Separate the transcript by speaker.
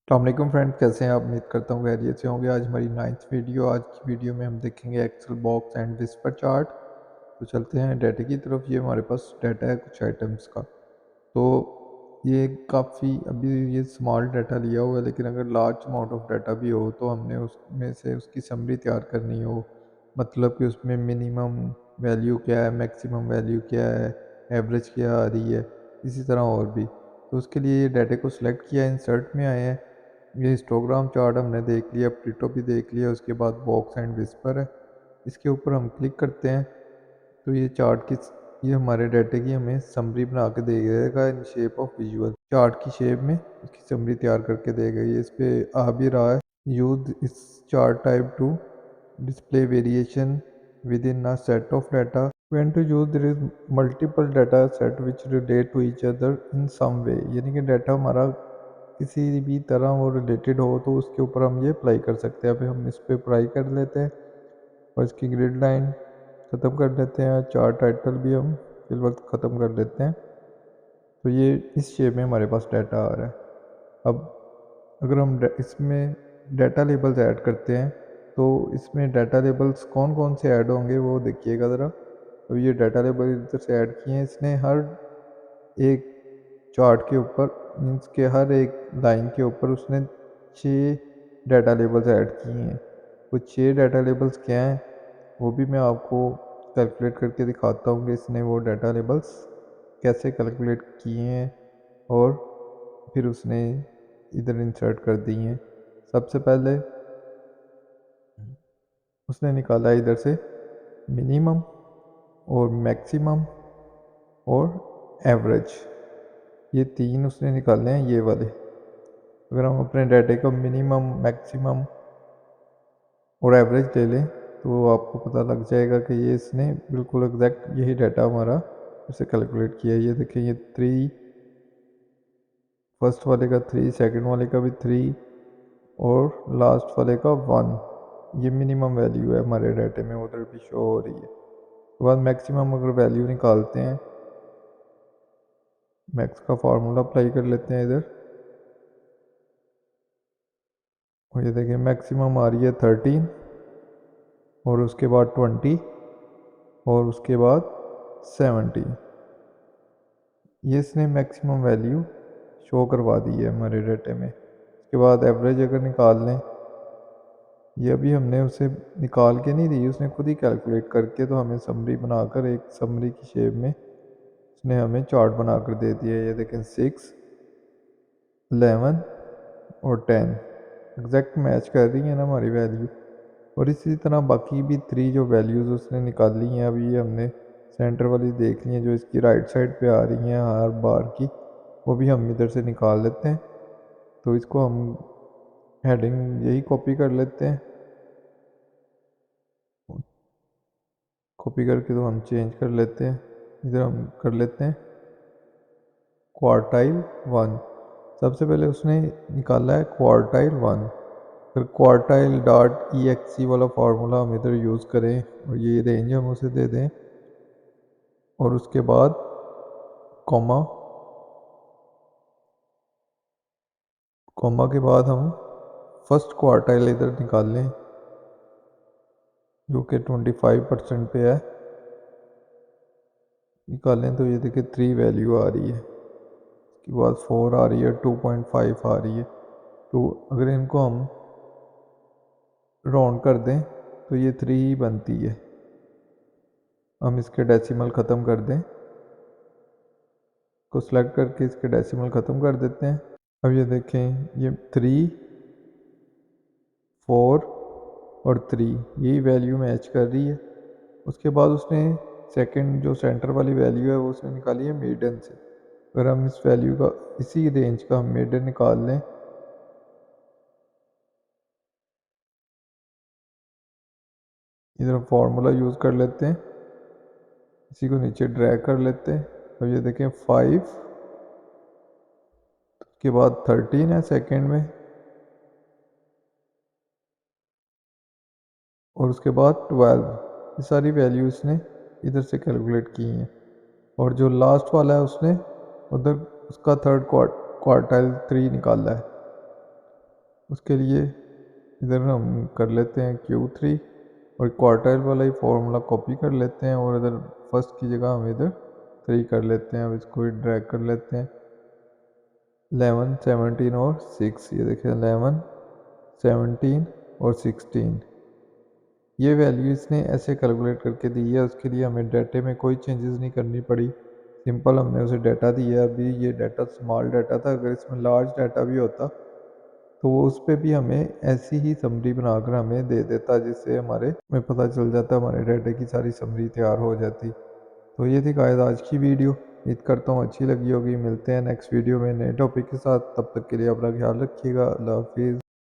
Speaker 1: अस्सलामुअलैकुम फ्रेंड्स, कैसे हैं आप? उम्मीद करता हूँ खैरियत से होंगे। आज हमारी 9th वीडियो। आज की वीडियो में हम देखेंगे Excel box and whisker chart. तो चलते हैं डाटा की तरफ। ये हमारे पास डाटा है कुछ आइटम्स का। तो ये काफ़ी अभी ये स्मॉल डाटा लिया हुआ है, लेकिन अगर लार्ज अमाउंट ऑफ डाटा भी हो तो हमने उसमें से उसकी समरी तैयार करनी हो, मतलब कि उसमें मिनिमम वैल्यू क्या है, मैक्सिमम वैल्यू क्या है, एवरेज क्या आ रही है, इसी तरह और भी। तो उसके लिए ये डाटे को सिलेक्ट किया, इंसर्ट में आए हैं। ये हिस्टोग्राम चार्ट हमने देख लिया, प्रिटो भी देख लिया, उसके बाद बॉक्स एंड विस्पर है। इसके ऊपर हम क्लिक करते हैं तो ये चार्ट की ये हमारे डाटे की हमें समरी बना के दे देगा in shape of visual. Chart की शेप में इसकी समरी तैयार करके देगा। ये इस पे आ भी रहा है। यूज इस chart type two display variation with in a set of data. When to use, there is multiple data set which relate to each other in some way। यानी कि डाटा हमारा किसी भी तरह वो रिलेटेड हो तो उसके ऊपर हम ये अप्लाई कर सकते हैं। अभी हम इस पर अप्लाई कर लेते हैं और इसकी ग्रिड लाइन ख़त्म कर लेते हैं। चार्ट टाइटल भी हम इस वक्त ख़त्म कर लेते हैं। तो ये इस शेप में हमारे पास डाटा आ रहा है। अब अगर हम इसमें डाटा लेबल्स ऐड करते हैं तो इसमें डाटा लेबल्स कौन कौन से ऐड होंगे वो देखिएगा ज़रा। अब ये डाटा लेबल इधर से ऐड किए हैं इसने। हर एक चार्ट के ऊपर मीन्स के हर एक लाइन के ऊपर उसने 6 डाटा लेबल्स ऐड किए हैं। वो 6 डाटा लेबल्स क्या हैं वो भी मैं आपको कैलकुलेट करके दिखाता हूँ कि इसने वो डाटा लेबल्स कैसे कैलकुलेट किए हैं और फिर उसने इधर इंसर्ट कर दिए हैं। सबसे पहले उसने निकाला इधर से मिनिमम और मैक्सिमम और एवरेज। ये तीन उसने निकाले हैं, ये वाले। अगर हम अपने डाटे का मिनिमम, मैक्सिमम और एवरेज ले लें तो आपको पता लग जाएगा कि ये इसने बिल्कुल एग्जैक्ट यही डाटा हमारा इसे कैलकुलेट किया है। ये देखिए, ये 3, फर्स्ट वाले का 3, सेकंड वाले का भी 3 और लास्ट वाले का 1। ये मिनिमम वैल्यू है हमारे डाटे में, उधर भी शो हो रही है। उसके बाद मैक्सिमम अगर वैल्यू निकालते हैं, मैक्स का फार्मूला अप्लाई कर लेते हैं इधर। और ये देखिए मैक्सिमम आ रही है 13 और उसके बाद 20 और उसके बाद 17। ये इसने मैक्सिमम वैल्यू शो करवा दी है हमारे डाटे में। उसके बाद एवरेज अगर निकाल लें, ये अभी हमने उसे निकाल के नहीं दी, उसने खुद ही कैलकुलेट करके तो हमें समरी बनाकर एक समरी की शेप में उसने हमें चार्ट बनाकर दे दिया। ये देखें 6, 11 और 10 एग्जैक्ट मैच कर रही है ना हमारी वैल्यू। और इसी तरह बाकी भी 3 जो वैल्यूज़ उसने निकाली हैं, अभी ये हमने सेंटर वाली देख ली हैं जो इसकी राइट साइड पे आ रही हैं हर बार की, वो भी हम इधर से निकाल लेते हैं। तो इसको हम हेडिंग यही कॉपी कर लेते हैं। कॉपी करके तो हम चेंज कर लेते हैं। इधर हम कर लेते हैं क्वार्टाइल 1। सबसे पहले उसने निकाला है क्वार्टाइल 1। फिर क्वार्टाइल डॉट ई एक्स सी वाला फार्मूला हम इधर यूज़ करें और ये रेंज हम उसे दे दें। और उसके बाद कॉमा, कॉमा के बाद हम फर्स्ट क्वार्टाइल इधर निकाल लें जो कि 25% पे है। निकालें तो ये देखिए 3 वैल्यू आ रही है, उसके बाद 4 आ रही है, 2.5 आ रही है। तो अगर इनको हम राउंड कर दें तो ये 3 ही बनती है। हम इसके डेसिमल ख़त्म कर दें, को सिलेक्ट करके इसके डेसिमल ख़त्म कर देते हैं। अब ये देखें, ये 3, 4 और 3 यही वैल्यू मैच कर रही है। उसके बाद उसने सेकंड जो सेंटर वाली वैल्यू है वो उसने निकाली है मीडियन से। अगर हम इस वैल्यू का, इसी रेंज का हम मीडियन निकाल लें, इधर फार्मूला यूज़ कर लेते हैं, इसी को नीचे ड्रैग कर लेते हैं। अब ये देखें 5 के बाद 13 है सेकंड में और उसके बाद 12। ये सारी वैल्यू इसने इधर से कैलकुलेट की हैं। और जो लास्ट वाला है उसने उधर उसका थर्ड क्वार्टाइल 3 निकाला है। उसके लिए इधर हम कर लेते हैं Q3 और क्वार्टाइल वाला ही फॉर्मूला कॉपी कर लेते हैं और इधर फर्स्ट की जगह हम इधर 3 कर लेते हैं। अब इसको भी ड्रैग कर लेते हैं। 11, 17 और 6, ये देखिए 11, 17 और 16, ये वैल्यू इसने ऐसे कैलकुलेट करके दी है। उसके लिए हमें डाटे में कोई चेंजेस नहीं करनी पड़ी, सिंपल हमने उसे डाटा दिया। अभी ये डाटा स्मॉल डाटा था, अगर इसमें लार्ज डाटा भी होता तो वो उस पर भी हमें ऐसी ही समरी बनाकर हमें दे देता, जिससे हमारे में पता चल जाता, हमारे डाटे की सारी समरी तैयार हो जाती। तो ये थी गाइस आज की वीडियो। उम्मीद करता हूँ अच्छी लगी होगी। मिलते हैं नेक्स्ट वीडियो में नए टॉपिक के साथ, तब तक के लिए अपना ख्याल रखिएगा। अल्लाह हाफिज़।